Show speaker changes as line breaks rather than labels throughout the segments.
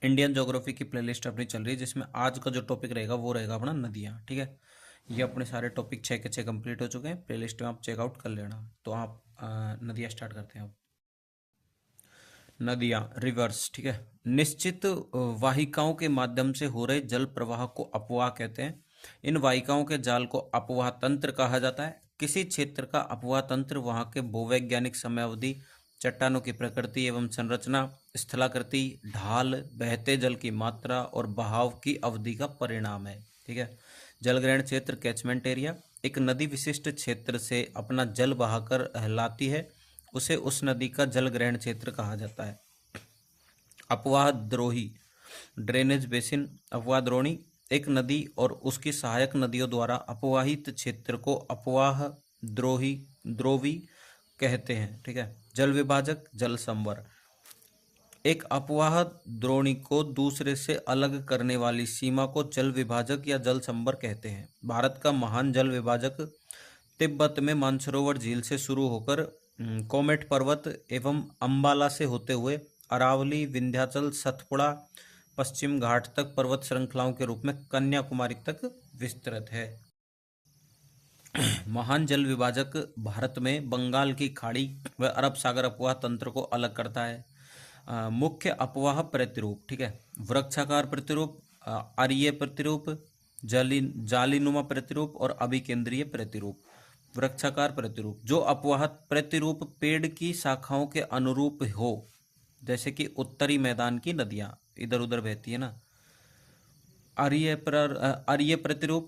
Indian geography की playlist अपनी चल रही है, जिसमें आज का जो टॉपिक रहेगा वो रहेगा अपना नदियाँ। ठीक है, ये अपने सारे टॉपिक 6 के 6 कंप्लीट हो चुके हैं, प्लेलिस्ट में आप चेकआउट कर लेना। तो आप नदियाँ स्टार्ट करते हैं अब। नदियाँ, रिवर्स। ठीक है, निश्चित वाहिकाओं के माध्यम से हो रहे जल प्रवाह को अपवाह कहते हैं। इन वाहिकाओं के जाल को अपवाह तंत्र कहा जाता है। किसी क्षेत्र का अपवाह तंत्र वहाँ के भूवैज्ञानिक समयावधि, चट्टानों की प्रकृति एवं संरचना, स्थलाकृति, ढाल, बहते जल की मात्रा और बहाव की अवधि का परिणाम है। ठीक है, जलग्रहण क्षेत्र, कैचमेंट एरिया, एक नदी विशिष्ट क्षेत्र से अपना जल बहाकर लाती है, उसे उस नदी का जलग्रहण क्षेत्र कहा जाता है। अपवाह द्रोही, ड्रेनेज बेसिन, अपवाह द्रोणी, एक नदी और उसकी सहायक नदियों द्वारा अपवाहित क्षेत्र को अपवाह द्रोही द्रोवी कहते हैं। ठीक है, जल विभाजक, जल संवर, एक अपवाह द्रोणी को दूसरे से अलग करने वाली सीमा को जल विभाजक या जल संवर कहते हैं। भारत का महान जल विभाजक तिब्बत में मानसरोवर झील से शुरू होकर कोमेट पर्वत एवं अंबाला से होते हुए अरावली, विंध्याचल, सतपुड़ा, पश्चिम घाट तक पर्वत श्रृंखलाओं के रूप में कन्याकुमारी तक विस्तृत है। महान जल विभाजक भारत में बंगाल की खाड़ी व अरब सागर अपवाह तंत्र को अलग करता है। मुख्य अपवाह प्रतिरूप, ठीक है, वृक्षाकार प्रतिरूप, आर्य प्रतिरूप, जालीनुमा प्रतिरूप और अभिकेंद्रीय प्रतिरूप। वृक्षाकार प्रतिरूप, जो अपवाह प्रतिरूप पेड़ की शाखाओं के अनुरूप हो, जैसे कि उत्तरी मैदान की नदियां इधर उधर बहती है ना। आर्य प्रतिरूप,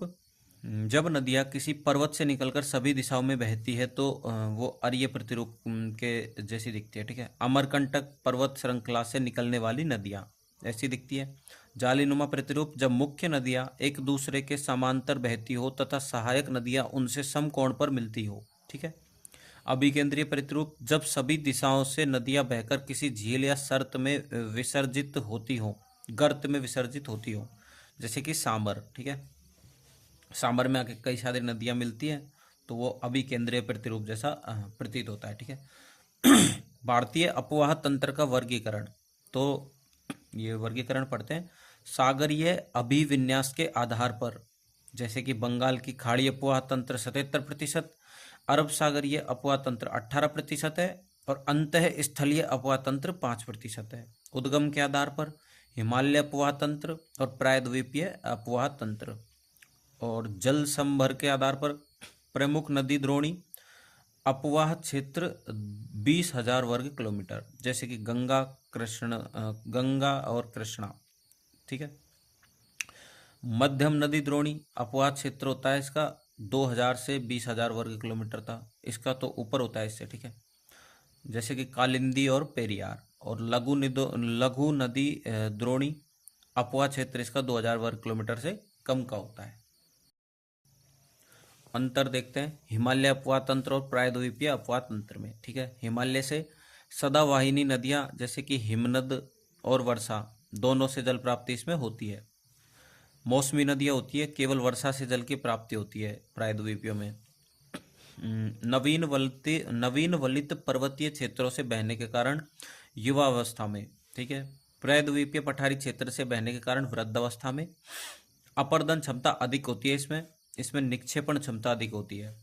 जब नदियाँ किसी पर्वत से निकलकर सभी दिशाओं में बहती है तो वो आर्य प्रतिरूप के जैसी दिखती है। ठीक है, अमरकंटक पर्वत श्रृंखला से निकलने वाली नदियाँ ऐसी दिखती है। जालीनुमा प्रतिरूप, जब मुख्य नदियाँ एक दूसरे के समांतर बहती हो तथा सहायक नदियाँ उनसे समकोण पर मिलती हो। ठीक है, अभिकेंद्रीय प्रतिरूप, जब सभी दिशाओं से नदियाँ बहकर किसी झील या सर्त में विसर्जित होती हो, गर्त में विसर्जित होती हो, जैसे कि सांबर। ठीक है, सांबर में आके कई सारी नदियाँ मिलती हैं तो वो अभिकेंद्रीय प्रतिरूप जैसा प्रतीत होता है। ठीक है, भारतीय अपवाह तंत्र का वर्गीकरण, तो ये वर्गीकरण पढ़ते हैं। सागरीय अभिविन्यास के आधार पर, जैसे कि बंगाल की खाड़ी अपवाह तंत्र 77%, अरब सागरीय अपवाह तंत्र 18% है और अंतः स्थलीय अपवाह तंत्र 5% है। उद्गम के आधार पर हिमालय अपवाह तंत्र और प्रायद्वीपीय अपवाह तंत्र, और जल संभर के आधार पर प्रमुख नदी द्रोणी अपवाह क्षेत्र 20,000 वर्ग किलोमीटर, जैसे कि गंगा, कृष्ण, गंगा और कृष्णा। ठीक है, मध्यम नदी द्रोणी अपवाह क्षेत्र होता है इसका 2,000 से 20,000 वर्ग किलोमीटर था, इसका तो ऊपर होता है इससे। ठीक है, जैसे कि कालिंदी और पेरियार। और लघु नदी द्रोणी अपवाह क्षेत्र इसका 2,000 वर्ग किलोमीटर से कम का होता है। अंतर देखते हैं हिमालय अपवाह तंत्र और प्रायद्वीपीय अपवाह तंत्र में। ठीक है, हिमालय से सदावाहिनी नदियाँ जैसे कि हिमनद और वर्षा, दोनों से जल प्राप्ति इसमें होती है। मौसमी नदियाँ होती है, केवल वर्षा से जल की प्राप्ति होती है प्रायद्वीपियों में। नवीन वलित पर्वतीय क्षेत्रों से बहने के कारण युवा अवस्था में। ठीक है, प्रायद्वीपीय पठारी क्षेत्र से बहने के कारण वृद्धावस्था में। अपर्दन क्षमता अधिक होती है इसमें निक्षेपण क्षमता अधिक होती है।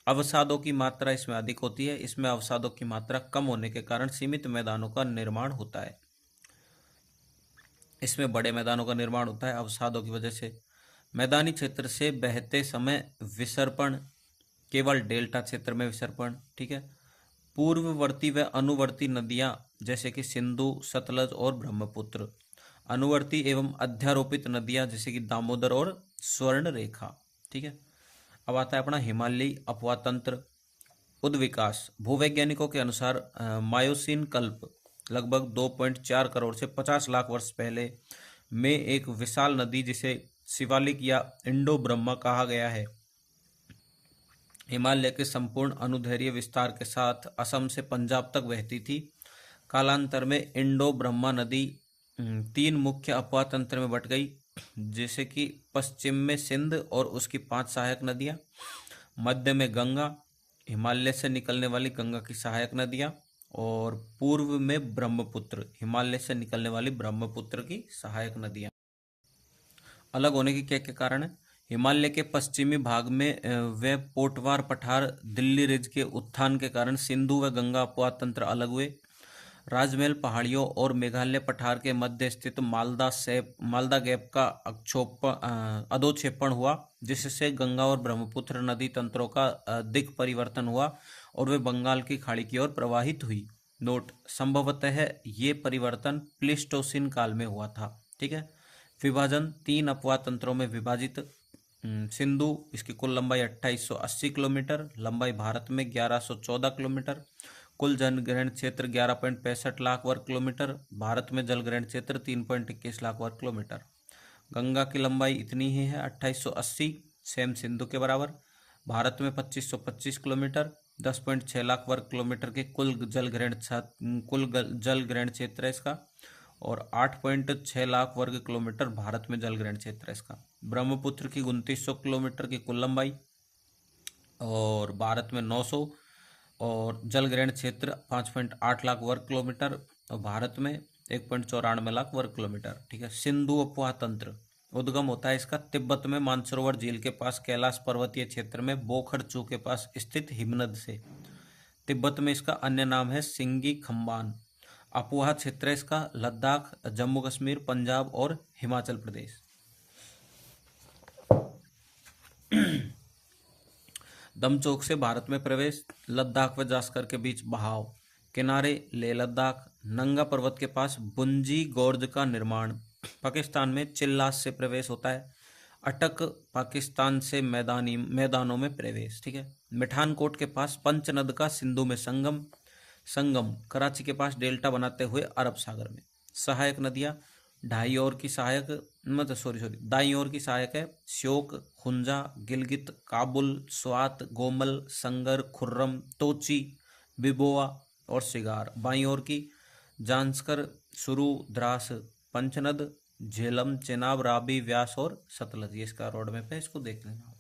अवसादों की मात्रा इसमें अधिक होती है, इसमें अवसादों की मात्रा कम होने के कारण सीमित मैदानों का निर्माण होता है। इसमें बड़े मैदानों का निर्माण होता है अवसादों की वजह से। मैदानी क्षेत्र से बहते समय विसर्पण, केवल डेल्टा क्षेत्र में विसर्पण। ठीक है, पूर्ववर्ती व अनुवर्ती नदियाँ जैसे कि सिंधु, सतलज और ब्रह्मपुत्र। अनुवर्ती एवं अध्यारोपित नदियाँ जैसे कि दामोदर और स्वर्ण रेखा। ठीक है, अब आता है अपना हिमालयी अपवाह तंत्र। उद्विकास, भूवैज्ञानिकों के अनुसार मायोसीन कल्प लगभग 2.4 करोड़ से 50 लाख वर्ष पहले में एक विशाल नदी जिसे शिवालिक या इंडो ब्रह्मा कहा गया है, हिमालय के संपूर्ण अनुदैर्घ्य विस्तार के साथ असम से पंजाब तक बहती थी। कालांतर में इंडो ब्रह्मा नदी 3 मुख्य अपवाह तंत्र में बट गई, जैसे कि पश्चिम में सिंध और उसकी 5 सहायक नदियाँ, मध्य में गंगा, हिमालय से निकलने वाली गंगा की सहायक नदियाँ, और पूर्व में ब्रह्मपुत्र, हिमालय से निकलने वाली ब्रह्मपुत्र की सहायक नदियां। अलग होने के क्या क्या कारण है? हिमालय के पश्चिमी भाग में व पोटवार पठार दिल्ली रिज के उत्थान के कारण सिंधु व गंगा अपवाह तंत्र अलग हुए। राजमहल पहाड़ियों और मेघालय पठार के मध्य स्थित मालदा गैप का अधोक्षेपण हुआ, जिससे गंगा और ब्रह्मपुत्र नदी तंत्रों का दिक् परिवर्तन हुआ और वे बंगाल की खाड़ी की ओर प्रवाहित हुई। नोट: संभवतः ये परिवर्तन प्लीस्टोसिन काल में हुआ था। ठीक है। विभाजन: 3 अपवाह तंत्रों में विभाजित। सिंधु, इसकी कुल लंबाई 2880 किलोमीटर, लंबाई भारत में 1114 किलोमीटर, कुल जलग्रहण क्षेत्र 11.65 लाख वर्ग किलोमीटर, भारत में जलग्रहण क्षेत्र 3.21 लाख वर्ग किलोमीटर। गंगा की लंबाई इतनी ही है 2880, सेम सिंधु के बराबर, भारत में 2525 किलोमीटर, 10.6 लाख वर्ग किलोमीटर के कुल जलग्रहण क्षेत्र है इसका, और 8.6 लाख वर्ग किलोमीटर भारत में जलग्रहण क्षेत्र है इसका। ब्रह्मपुत्र की 2900 किलोमीटर की कुल लंबाई और भारत में 900, और जलग्रहण क्षेत्र 5.8 लाख वर्ग किलोमीटर और भारत में 1.94 लाख वर्ग किलोमीटर। ठीक है। सिंधु अपवाह तंत्र उद्गम होता है इसका तिब्बत में मानसरोवर झील के पास कैलाश पर्वतीय क्षेत्र में बोखरचू के पास स्थित हिमनद से। तिब्बत में इसका अन्य नाम है सिंगी खम्बान। अपवाह क्षेत्र इसका लद्दाख, जम्मू कश्मीर, पंजाब और हिमाचल प्रदेश। दमचौक से भारत में प्रवेश, लद्दाख व जास्कर के बीच बहाव, किनारे लेह लद्दाख, नंगा पर्वत के पास बुंजी गोर्ज का निर्माण, पाकिस्तान में चिल्लास से प्रवेश होता है, अटक पाकिस्तान से मैदानों में प्रवेश। ठीक है। मिठानकोट के पास पंचनद का सिंधु में संगम कराची के पास डेल्टा बनाते हुए अरब सागर में। सहायक नदियां दाईं ओर की सहायक है श्योक, हुंजा, गिलगित, काबुल, स्वात, गोमल, संगर, खुर्रम, तोची, बिबोआ और सिगार। बाईं ओर की जांस्कर, सुरू, द्रास, पंचनद, झेलम, चेनाब, राबी, व्यास और सतलज। ये इसका रोड मैप है, इसको देख लेना।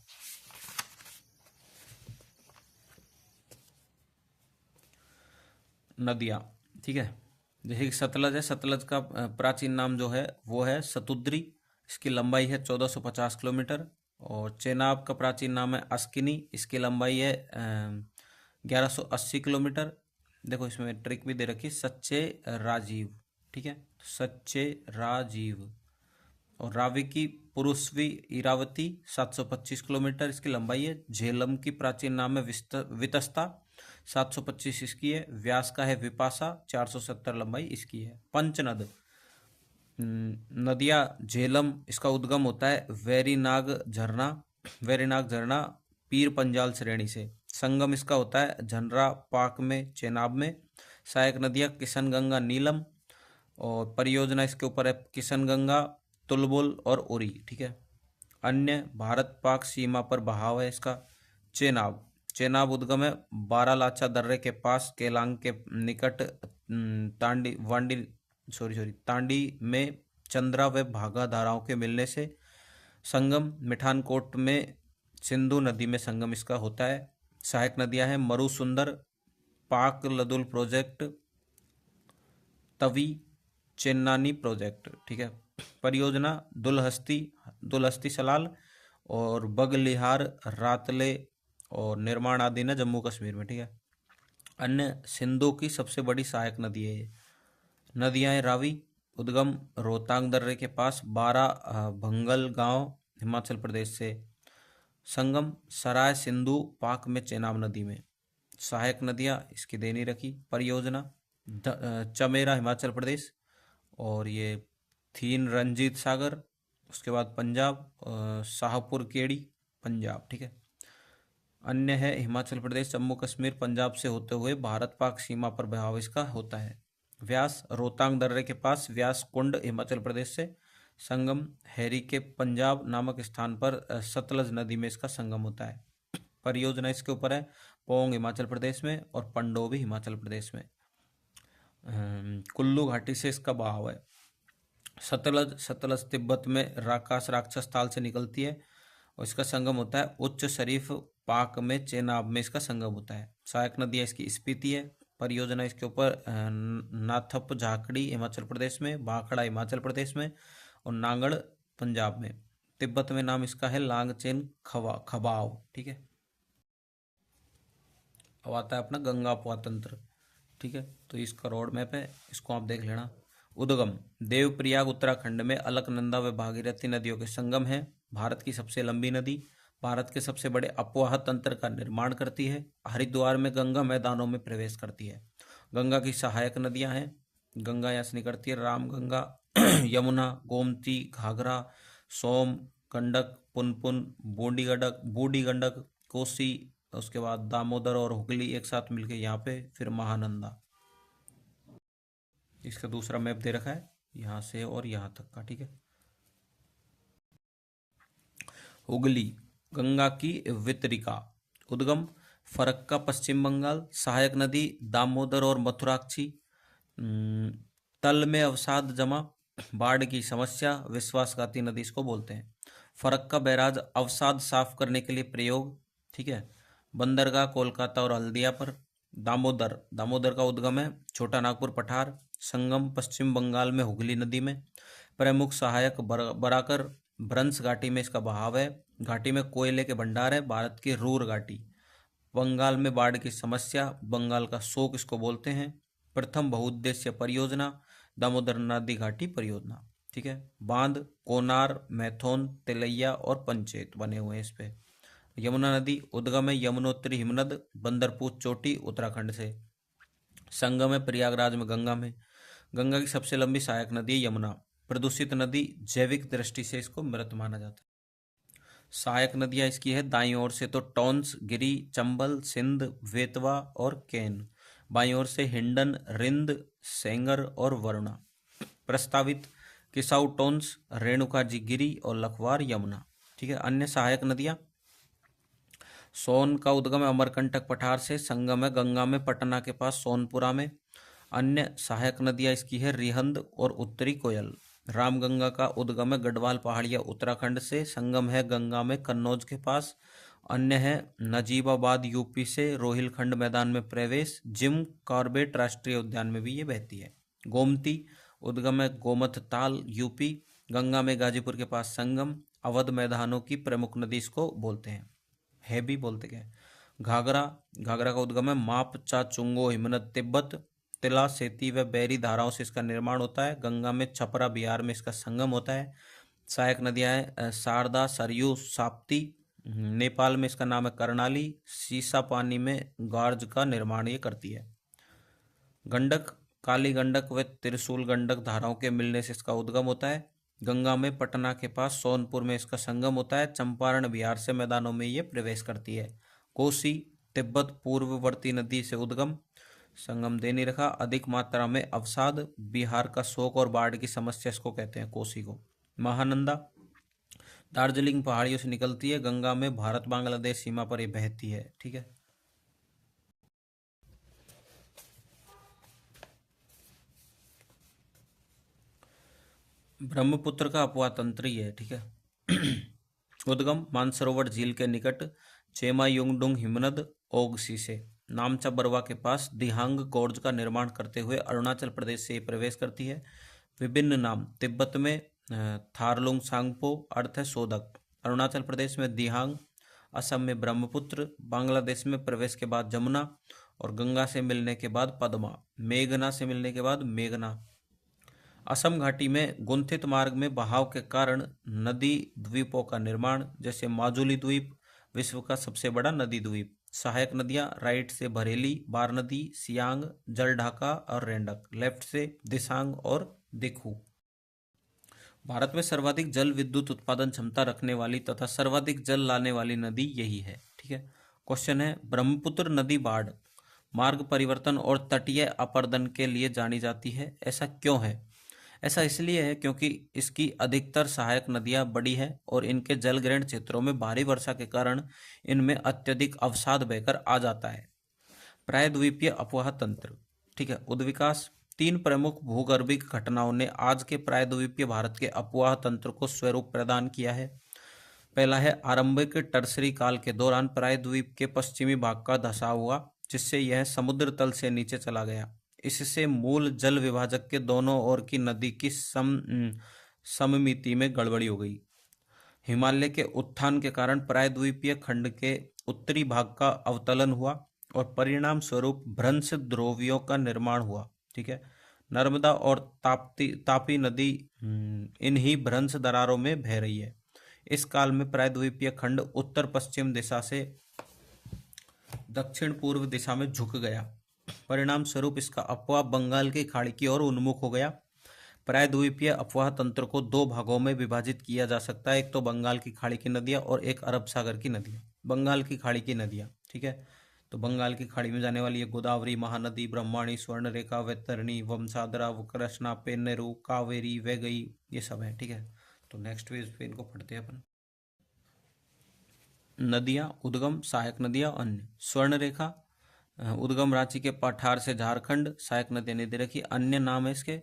नदियाँ, ठीक है। जैसे कि सतलज है, सतलज का प्राचीन नाम जो है वो है सतुद्री, इसकी लंबाई है 1450 किलोमीटर। और चेनाब का प्राचीन नाम है अस्किनी, इसकी लंबाई है 1180 किलोमीटर। देखो इसमें ट्रिक भी दे रखी, सच्चे राजीव। ठीक है, सच्चे राजीव। और रावी की पुरुषवी इरावती 725 किलोमीटर इसकी लंबाई है। झेलम की प्राचीन नाम है वितस्ता, 725 इसकी है। व्यास का है विपासा, 470 लंबाई इसकी है। पंचनद नदिया झेलम, इसका उद्गम होता है वेरीनाग झरना पीर पंजाल श्रेणी से। संगम इसका होता है झनरा पाक में, चेनाब में। सहायक नदियाँ किशनगंगा, नीलम। और परियोजना इसके ऊपर है किशनगंगा, तुलबुल और उरी। ठीक है। अन्य भारत पाक सीमा पर बहाव है इसका चेनाब उद्गम है बारालाचा दर्रे के पास, केलांग के निकट, तांडी में चंद्रा व भागा धाराओं के मिलने से। संगम मिठानकोट में सिंधु नदी में संगम इसका होता है। सहायक नदियां हैं मरु सुंदर, पाक लदुल प्रोजेक्ट, तवी, चेन्नानी प्रोजेक्ट। ठीक है। परियोजना दुलहस्ती सलाल और बगलिहार, रातले और निर्माण आदि न जम्मू कश्मीर में। ठीक है। अन्य सिंधु की सबसे बड़ी सहायक नदी है ये। नदियाँ रावी उद्गम रोहतांग दर्रे के पास, 12 भंगल गांव हिमाचल प्रदेश से। संगम सराय सिंधु पाक में, चेनाब नदी में। सहायक नदियाँ इसकी देनी रखी। परियोजना चमेरा हिमाचल प्रदेश, और ये थीन रंजीत सागर, उसके बाद पंजाब शाहपुर केड़ी पंजाब। ठीक है। अन्य है हिमाचल प्रदेश, जम्मू कश्मीर, पंजाब से होते हुए भारत पाक सीमा पर बहाव इसका होता है। व्यास रोहतांग दर्रे के पास, व्यास कुंड हिमाचल प्रदेश से। संगम हैरी के पंजाब नामक स्थान पर सतलज नदी में इसका संगम होता है। परियोजना इसके ऊपर है पोंग हिमाचल प्रदेश में और पंडोबी हिमाचल प्रदेश में। कुल्लू घाटी से इसका बहाव है। सतलज तिब्बत में राक्षस ताल से निकलती है और इसका संगम होता है उच्च शरीफ पाक में, चेनाब में इसका संगम होता है। सहायक नदियाँ इसकी स्पीति है, परियोजना इसके ऊपर नाथप झाकड़ी हिमाचल प्रदेश में, भाखड़ा हिमाचल प्रदेश में और नांगड़ पंजाब में। तिब्बत में नाम इसका है लांगचेन खबाव। ठीक है, अब आता है अपना गंगा अपवाह तंत्र। ठीक है, तो इसका रोड मैप है, इसको आप देख लेना। उद्गम देवप्रयाग उत्तराखंड में अलकनंदा व भागीरथी नदियों के संगम है। भारत की सबसे लंबी नदी, भारत के सबसे बड़े अपवाह तंत्र का निर्माण करती है। हरिद्वार में गंगा मैदानों में प्रवेश करती है। गंगा की सहायक नदियां हैं, गंगा यहाँ से निकलती है, रामगंगा, यमुना, गोमती, घाघरा, सोम, गंडक, पुनपुन, बूढ़ी गंडक, कोसी, उसके बाद दामोदर और हुगली एक साथ मिलके यहाँ पे, फिर महानंदा। इसका दूसरा मैप दे रखा है यहाँ से और यहाँ तक का। ठीक है, हुगली गंगा की वितरिका। उद्गम फरक्का पश्चिम बंगाल। सहायक नदी दामोदर और मथुराक्षी। तल में अवसाद जमा, बाढ़ की समस्या, विश्वासघाती नदी इसको बोलते हैं। फरक्का बैराज अवसाद साफ करने के लिए प्रयोग। ठीक है, बंदरगाह कोलकाता और हल्दिया पर। दामोदर का उद्गम है छोटा नागपुर पठार। संगम पश्चिम बंगाल में हुगली नदी में। प्रमुख सहायक बराकर, भ्रंश घाटी में इसका बहाव है। घाटी में कोयले के भंडार है, भारत की रूर घाटी। बंगाल में बाढ़ की समस्या, बंगाल का शोक इसको बोलते हैं। प्रथम बहुउद्देश्य परियोजना दामोदर नदी घाटी परियोजना। ठीक है, बांध कोनार, मैथोन, तेलैया और पंचेत बने हुए हैं इस पे। यमुना नदी उद्गम है यमुनोत्री हिमनद, बंदरपूर चोटी उत्तराखंड से। संगम है प्रयागराज में गंगा में। गंगा की सबसे लंबी सहायक नदी है यमुना। प्रदूषित नदी, जैविक दृष्टि से इसको मृत माना जाता है। सहायक नदियां इसकी है दाईं ओर से तो टोंस, गिरी, चंबल, सिंध, वेतवा और केन। बाईं ओर से हिंडन, रिंद, सेंगर और वरुणा। प्रस्तावित किसाऊ टोंस, रेणुका जी गिरी और लखवार यमुना। ठीक है, अन्य सहायक नदियां सोन का उद्गम है अमरकंटक पठार से। संगम है गंगा में पटना के पास सोनपुरा में। अन्य सहायक नदियां इसकी है रिहंद और उत्तरी कोयल। रामगंगा का उद्गम है गढ़वाल पहाड़िया उत्तराखंड से। संगम है गंगा में कन्नौज के पास। अन्य है नजीबाबाद यूपी से, रोहिलखंड मैदान में प्रवेश। जिम कॉर्बेट राष्ट्रीय उद्यान में भी ये बहती है। गोमती उद्गम है गोमत ताल यूपी। गंगा में गाजीपुर के पास संगम। अवध मैदानों की प्रमुख नदी इसको बोलते हैं, है भी बोलते क्या। घाघरा का उद्गम है माप चा चुंगो हिमनद तिब्बत। तिला, सेती व बैरी धाराओं से इसका निर्माण होता है। गंगा में छपरा बिहार में इसका संगम होता है। सहायक नदियां हैं शारदा, सरयू, साप्ती। नेपाल में इसका नाम है कर्णाली। सीसा पानी में गार्ज का निर्माण ये करती है। गंडक काली गंडक व त्रिशूल गंडक धाराओं के मिलने से इसका उद्गम होता है। गंगा में पटना के पास सोनपुर में इसका संगम होता है। चंपारण बिहार से मैदानों में ये प्रवेश करती है। कोसी तिब्बत पूर्ववर्ती नदी से उद्गम, संगम दे नहीं रखा। अधिक मात्रा में अवसाद, बिहार का शोक और बाढ़ की समस्या इसको कहते हैं कोसी को। महानंदा दार्जिलिंग पहाड़ियों से निकलती है। गंगा में भारत बांग्लादेश सीमा पर ये बहती है। ठीक है, ब्रह्मपुत्र का अपवाह तंत्र ही है। ठीक है, उद्गम मानसरोवर झील के निकट, चेमायुंगडुंग हिमनद ओगसी से। नामचा बरवा के पास दिहांग गोर्ज का निर्माण करते हुए अरुणाचल प्रदेश से प्रवेश करती है। विभिन्न नाम तिब्बत में थारलुंग सांगपो, अर्थ है शोधक। अरुणाचल प्रदेश में दिहांग, असम में ब्रह्मपुत्र, बांग्लादेश में प्रवेश के बाद जमुना और गंगा से मिलने के बाद पद्मा, मेघना से मिलने के बाद मेघना। असम घाटी में गुंथित मार्ग में बहाव के कारण नदी द्वीपों का निर्माण, जैसे माजुली द्वीप विश्व का सबसे बड़ा नदी द्वीप। सहायक नदियां राइट से बरेली, बारनदी, सियांग, जलढाका और रेंडक। लेफ्ट से दिसांग और दिखू। भारत में सर्वाधिक जल विद्युत उत्पादन क्षमता रखने वाली तथा सर्वाधिक जल लाने वाली नदी यही है। ठीक है, क्वेश्चन है ब्रह्मपुत्र नदी बाढ़, मार्ग परिवर्तन और तटीय अपरदन के लिए जानी जाती है, ऐसा क्यों है? ऐसा इसलिए है क्योंकि इसकी अधिकतर सहायक नदियां बड़ी हैं और इनके जलग्रहण क्षेत्रों में भारी वर्षा के कारण इनमें अत्यधिक अवसाद बहकर आ जाता है। प्रायद्वीपीय अपवाह तंत्र। ठीक है, उद्विकास। 3 प्रमुख भूगर्भिक घटनाओं ने आज के प्रायद्वीपीय भारत के अपवाह तंत्र को स्वरूप प्रदान किया है। पहला है आरंभिक टर्सरी काल के दौरान प्रायद्वीप के पश्चिमी भाग का धंसा हुआ जिससे यह समुद्र तल से नीचे चला गया। इससे मूल जल विभाजक के दोनों ओर की नदी की सममिति में गड़बड़ी हो गई। हिमालय के उत्थान के कारण प्रायद्वीपीय खंड के उत्तरी भाग का अवतलन हुआ और परिणाम स्वरूप भ्रंश द्रोवियों का निर्माण हुआ। ठीक है, नर्मदा और तापी नदी इन्हीं भ्रंश दरारों में बह रही है। इस काल में प्रायद्वीपीय खंड उत्तर पश्चिम दिशा से दक्षिण पूर्व दिशा में झुक गया। परिणाम स्वरूप इसका अपवाह बंगाल की खाड़ी की ओर उन्मुख हो गया। प्रायद्वीपीय अपवाह तंत्र को दो भागों में विभाजित किया जा सकता है, एक तो बंगाल की खाड़ी की नदियां और एक अरब सागर की नदियां। बंगाल की खाड़ी की नदियां, ठीक है, तो बंगाल की खाड़ी में जाने वाली है गोदावरी, महानदी, ब्रह्मणी, स्वर्णरेखा, वैतरणी, वंशाधरा, कृष्णा, पेन्नेरू, कावेरी, वैगई, ये सब है। ठीक है, तो नेक्स्ट पेज पे इनको पढ़ते हैं अपन। नदियां, उद्गम, सहायक नदियां, अन्य। स्वर्णरेखा उद्गम रांची के पठार से झारखंड, सहायक नदियां नीचे रखी। अन्य नाम है इसके,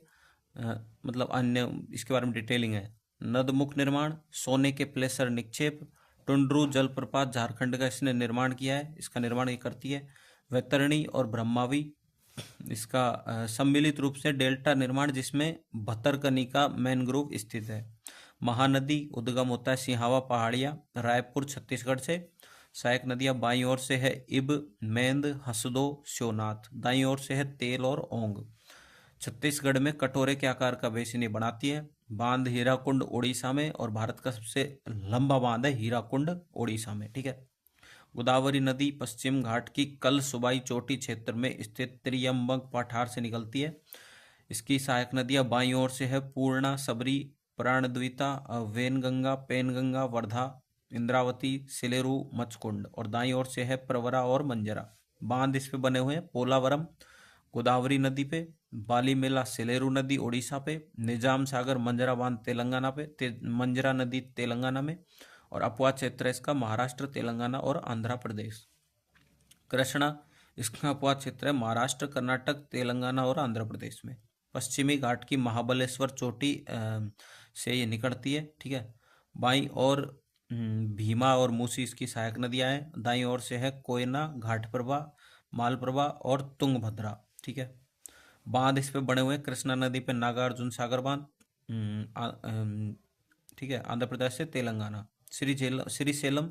मतलब अन्य, इसके बारे में डिटेलिंग है। नदमुख निर्माण, सोने के प्लेसर निक्षेप, टुंड्रू जलप्रपात झारखंड का इसने निर्माण किया है, इसका निर्माण ये करती है। वैतरणी और ब्रह्मावी, इसका सम्मिलित रूप से डेल्टा निर्माण जिसमें भतरकनिका मैनग्रोव स्थित है। महानदी उद्गम होता है सिहावा पहाड़िया, रायपुर छत्तीसगढ़ से। सहायक नदियां बाईं ओर से है इब, मेंद, हसदो, शिवनाथ। दाईं ओर से है तेल और ओंग। छत्तीसगढ़ में कटोरे के आकार का बेसिन बनाती है। बांध हीराकुंड उड़ीसा में, और भारत का सबसे लंबा बांध है हीराकुंड उड़ीसा में। ठीक है, गोदावरी नदी पश्चिम घाट की कल सुबाई चोटी क्षेत्र में स्थित त्रियम्बक पठार से निकलती है। इसकी सहायक नदियां बाईं ओर से है पूर्णा, सबरी, प्राणद्वीता, वेनगंगा, पेनगंगा, वर्धा, इंद्रावती, सिलेरू, मचकुंड। और दाईं ओर से है प्रवरा और मंजरा। बांध इस पे बने हुए हैं पोलावरम गोदावरी नदी पे, बालीमेला सिलेरू नदी उड़ीसा पे, निजाम सागर मंजरा बांध तेलंगाना पे, मंजरा नदी तेलंगाना में, और अपवा क्षेत्र इसका महाराष्ट्र, तेलंगाना और आंध्र प्रदेश। कृष्णा, इसका अपवा क्षेत्र है महाराष्ट्र, कर्नाटक, तेलंगाना और आंध्र प्रदेश में। पश्चिमी घाट की महाबलेश्वर चोटी से ये निकलती है। ठीक है, बाईं और भीमा और मूसी इसकी सहायक नदियां हैं। दाईं ओर से है कोयना, घाटप्रभा, मालप्रभा और तुंगभद्रा। ठीक है, बांध इस पे बने हुए हैं कृष्णा नदी पे नागार्जुन सागर बांध, ठीक है, आंध्र प्रदेश से तेलंगाना। श्रीशैलम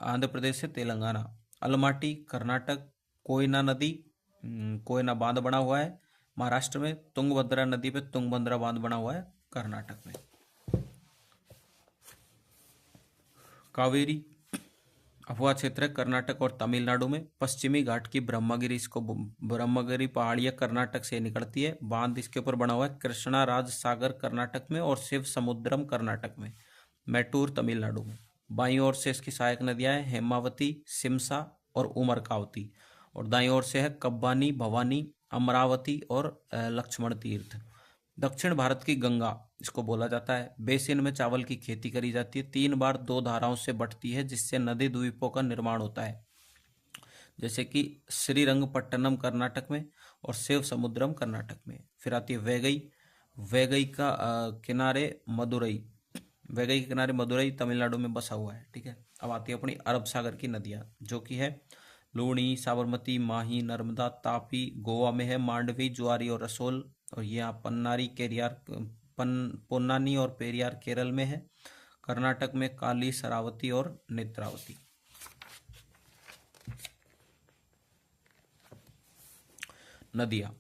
आंध्र प्रदेश से तेलंगाना। अलमाटी कर्नाटक। कोयना नदी, कोयना बांध बना हुआ है महाराष्ट्र में। तुंगभद्रा नदी पे तुंगभद्रा बांध बना हुआ है कर्नाटक में। कावेरी अफवाह क्षेत्र है कर्नाटक और तमिलनाडु में। पश्चिमी घाट की ब्रह्मगिरी, इसको ब्रह्मगिरी पहाड़ियाँ कर्नाटक से निकलती है। बांध इसके ऊपर बना हुआ है कृष्णा राज सागर कर्नाटक में और शिव समुद्रम कर्नाटक में। मैटूर तमिलनाडु में। बाईं ओर से इसकी सहायक नदियां हैं हेमावती, सिमसा और उमरकावती। और दाईं ओर से है कब्बानी, भवानी, अमरावती और लक्ष्मण तीर्थ। दक्षिण भारत की गंगा इसको बोला जाता है। बेसिन में चावल की खेती करी जाती है। 3 बार 2 धाराओं से बटती है जिससे नदी द्वीपों का निर्माण होता है, जैसे कि श्रीरंगपट्टनम कर्नाटक में और शिव समुद्रम कर्नाटक में। फिर आती है वैगई। वैगई का किनारे मदुरई, वैगई के किनारे मदुरई तमिलनाडु में बसा हुआ है। ठीक है, अब आती है अपनी अरब सागर की नदियाँ, जो कि है लूणी, साबरमती, माही, नर्मदा, तापी। गोवा में है मांडवी, ज्वारी और रसोल। और यहाँ पन्नारी, केरियार, पोन्नानी और पेरियार केरल में है। कर्नाटक में काली, शरावती और नेत्रावती। नदियाँ,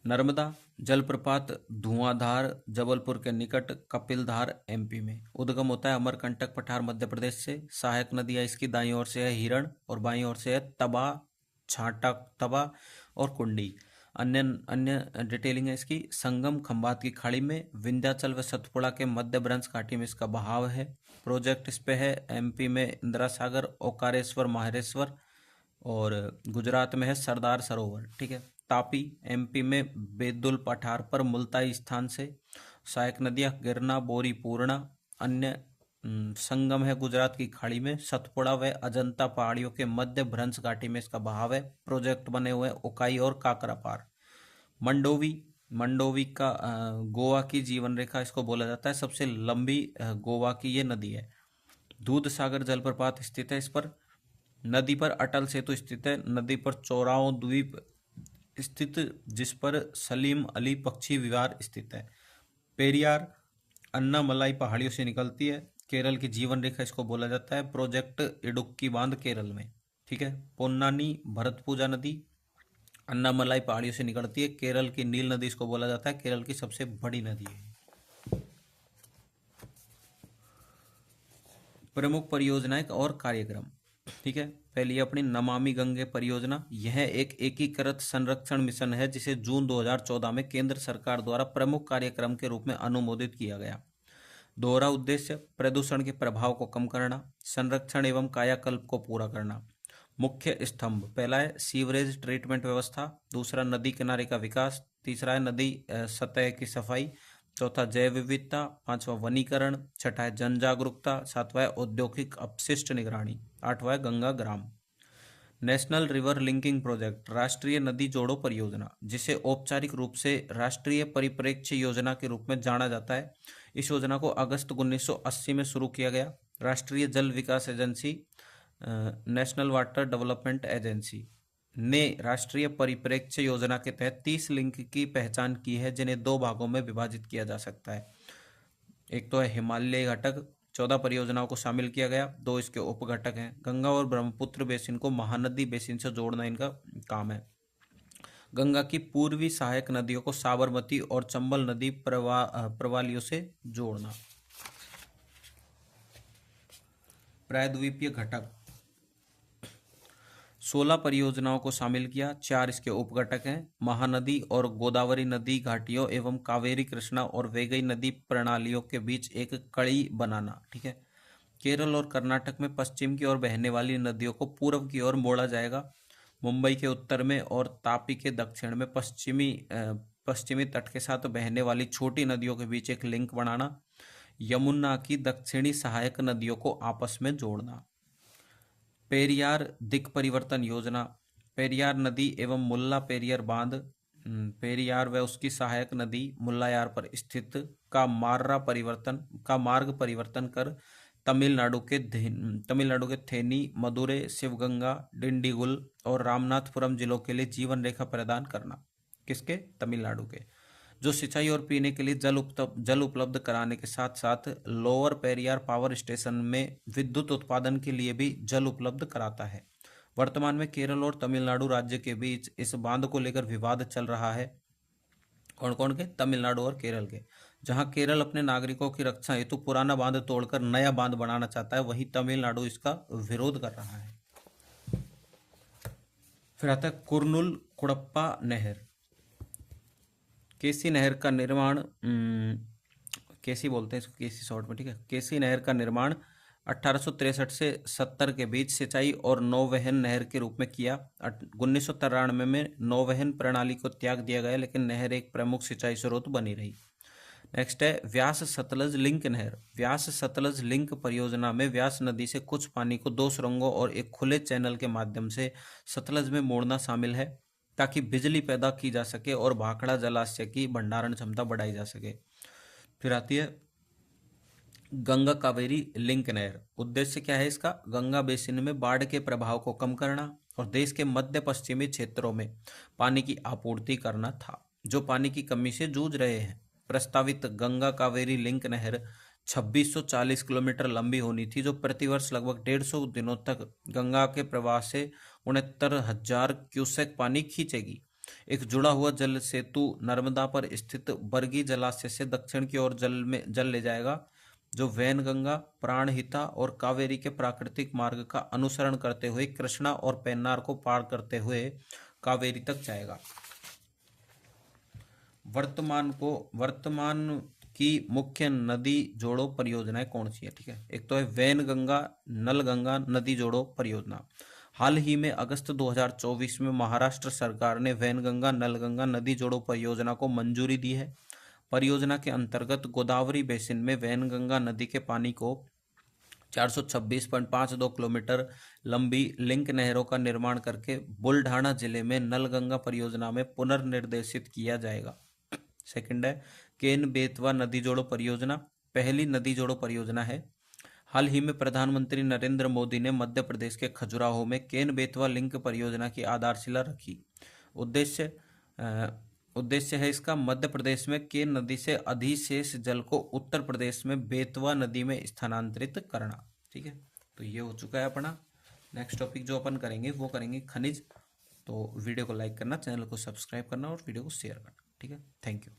नर्मदा जलप्रपात धुआंधार जबलपुर के निकट कपिलधार एमपी में। उद्गम होता है अमरकंटक पठार मध्य प्रदेश से। सहायक नदियाँ इसकी दाईं ओर से है हिरण और बाईं ओर से है तबा, छाटा तबा और कुंडी। अन्य अन्य डिटेलिंग है इसकी। संगम खंबात की खाड़ी में। विंध्याचल व सतपुड़ा के मध्य भ्रंश घाटी में इसका बहाव है। प्रोजेक्ट इस पे है एमपी में इंदिरा सागर, ओकारेश्वर, माहेश्वर। और गुजरात में है सरदार सरोवर। ठीक है, तापी एमपी में बेदुल पठार पर मुल्ताई स्थान से। सहायक नदियाँ गिरना, बोरी, पूर्णा। अन्य संगम है गुजरात की खाड़ी में। सतपुड़ा व अजंता पहाड़ियों के मध्य भ्रंश घाटी में इसका बहाव है। प्रोजेक्ट बने हुए उकाई और काकरापार। मंडोवी, मंडोवी का गोवा की जीवन रेखा इसको बोला जाता है। सबसे लंबी गोवा की ये नदी है। दूध सागर जलप्रपात स्थित है इस पर। नदी पर अटल सेतु स्थित है। नदी पर चौराहो द्वीप स्थित, जिस पर सलीम अली पक्षी विहार स्थित है। पेरियार अन्नामलाई पहाड़ियों से निकलती है। केरल की जीवन रेखा इसको बोला जाता है। प्रोजेक्ट इडुक्की बांध केरल में, ठीक है। पोन्नानी भरतपुजा नदी अन्नामलाई पहाड़ियों से निकलती है। केरल की नील नदी इसको बोला जाता है। केरल की सबसे बड़ी नदी है। प्रमुख परियोजनाएं और कार्यक्रम, ठीक है। पहली अपनी नमामि गंगे परियोजना। यह एक एकीकृत संरक्षण मिशन है जिसे जून 2014 में केंद्र सरकार द्वारा प्रमुख कार्यक्रम के रूप में अनुमोदित किया गया। दोहरा उद्देश्य प्रदूषण के प्रभाव को कम करना, संरक्षण एवं कायाकल्प को पूरा करना। मुख्य स्तंभ, पहला है सीवरेज ट्रीटमेंट व्यवस्था, दूसरा नदी किनारे का विकास, तीसरा है नदी सतह की सफाई, चौथा जैव विविधता, पांचवा वनीकरण, छठा है जन जागरूकता, सातवां है औद्योगिक अपशिष्ट निगरानी, आठवां है गंगा ग्राम। नेशनल रिवर लिंकिंग प्रोजेक्ट, राष्ट्रीय नदी जोड़ो परियोजना, जिसे औपचारिक रूप से राष्ट्रीय परिप्रेक्ष्य योजना के रूप में जाना जाता है। इस योजना को अगस्त 1980 में शुरू किया गया। राष्ट्रीय जल विकास agency, national water development agency ने राष्ट्रीय परिप्रेक्ष्य योजना के तहत 30 लिंक की पहचान की है, जिन्हें 2 भागों में विभाजित किया जा सकता है। एक तो है हिमालय घटक, 14 परियोजनाओं को शामिल किया गया, 2 इसके उपघटक हैं। गंगा और ब्रह्मपुत्र बेसिन को महानदी बेसिन से जोड़ना इनका काम है। गंगा की पूर्वी सहायक नदियों को साबरमती और चंबल नदी प्रवालियों से जोड़ना। प्रायद्वीपीय घटक, 16 परियोजनाओं को शामिल किया, 4 इसके उपघटक हैं। महानदी और गोदावरी नदी घाटियों एवं कावेरी कृष्णा और वेगई नदी प्रणालियों के बीच एक कड़ी बनाना, ठीक है। केरल और कर्नाटक में पश्चिम की ओर बहने वाली नदियों को पूर्व की ओर मोड़ा जाएगा। मुंबई के उत्तर में और तापी के दक्षिण में पश्चिमी तट के साथ बहने वाली छोटी नदियों के बीच एक लिंक बनाना। यमुना की दक्षिणी सहायक नदियों को आपस में जोड़ना। पेरियार दिक् परिवर्तन योजना, पेरियार नदी एवं मुल्ला पेरियार बांध, पेरियार व उसकी सहायक नदी मुल्लायार पर स्थित का मार्ग परिवर्तन कर तमिलनाडु के थेनी, मदुरै, शिवगंगा, डिंडीगुल और रामनाथपुरम जिलों के लिए जीवन रेखा प्रदान करना। किसके? तमिलनाडु के। जो सिंचाई और पीने के लिए जल उपलब्ध कराने के साथ साथ लोअर पेरियार पावर स्टेशन में विद्युत उत्पादन के लिए भी जल उपलब्ध कराता है। वर्तमान में केरल और तमिलनाडु राज्य के बीच इस बांध को लेकर विवाद चल रहा है। कौन कौन के? तमिलनाडु और केरल के। जहां केरल अपने नागरिकों की रक्षा हेतु पुराना बांध तोड़कर नया बांध बनाना चाहता है, वहीं तमिलनाडु इसका विरोध कर रहा है। फिर आता है कुरनूल कुड़प्पा नहर। केसी नहर का निर्माण, केसी बोलते हैं इसको, केसी शॉर्ट में, ठीक है। केसी नहर का निर्माण 1863 से 70 के बीच सिंचाई और नौवहन नहर के रूप में किया। 1993 में नौवहन प्रणाली को त्याग दिया गया, लेकिन नहर एक प्रमुख सिंचाई स्रोत बनी रही। नेक्स्ट है व्यास सतलज लिंक नहर। व्यास सतलज लिंक परियोजना में व्यास नदी से कुछ पानी को 2 सुरंगों और एक खुले चैनल के माध्यम से सतलज में मोड़ना शामिल है, ताकि बिजली पैदा की जा सके और भाखड़ा जलाशय की भंडारण क्षमता बढ़ाई जा सके। फिर आती है गंगा कावेरी लिंक नहर। उद्देश्य क्या है इसका? गंगा बेसिन में बाढ़ के प्रभाव को कम करना और देश के मध्य पश्चिमी क्षेत्रों में पानी की आपूर्ति करना था, जो पानी की कमी से जूझ रहे हैं। प्रस्तावित गंगा कावेरी लिंक नहर 2640 किलोमीटर लंबी होनी थी, जो प्रतिवर्ष लगभग 150 दिनों तक गंगा के प्रवाह से 69,000 क्यूसेक पानी खींचेगी। एक जुड़ा हुआ जल सेतु नर्मदा पर स्थित बरगी जलाशय से दक्षिण की ओर जल ले जाएगा, जो वैनगंगा, प्राणहिता और कावेरी के प्राकृतिक मार्ग का अनुसरण करते हुए कृष्णा और पेन्नार को पार करते हुए कावेरी तक जाएगा। वर्तमान की मुख्य नदी जोड़ो परियोजनाएं कौन सी है? ठीक है, एक तो है वैनगंगा नलगंगा नदी जोड़ो परियोजना। हाल ही में अगस्त 2024 में महाराष्ट्र सरकार ने वैनगंगा नलगंगा नदी जोड़ो परियोजना को मंजूरी दी है। परियोजना के अंतर्गत गोदावरी बेसिन में वैनगंगा नदी के पानी को 426.52 किलोमीटर लंबी लिंक नहरों का निर्माण करके बुल्ढाना जिले में नलगंगा परियोजना में पुनर्निर्देशित किया जाएगा। सेकंड है केन बेतवा नदी जोड़ो परियोजना। पहली नदी जोड़ो परियोजना है। हाल ही में प्रधानमंत्री नरेंद्र मोदी ने मध्य प्रदेश के खजुराहो में केन बेतवा लिंक परियोजना की आधारशिला रखी। उद्देश्य अ, उद्देश्य है इसका मध्य प्रदेश में केन नदी से अधिशेष जल को उत्तर प्रदेश में बेतवा नदी में स्थानांतरित करना। ठीक है, तो ये हो चुका है अपना। नेक्स्ट टॉपिक जो अपन करेंगे वो करेंगे खनिज। तो वीडियो को लाइक करना, चैनल को सब्सक्राइब करना और वीडियो को शेयर करना। ठीक है, थैंक यू।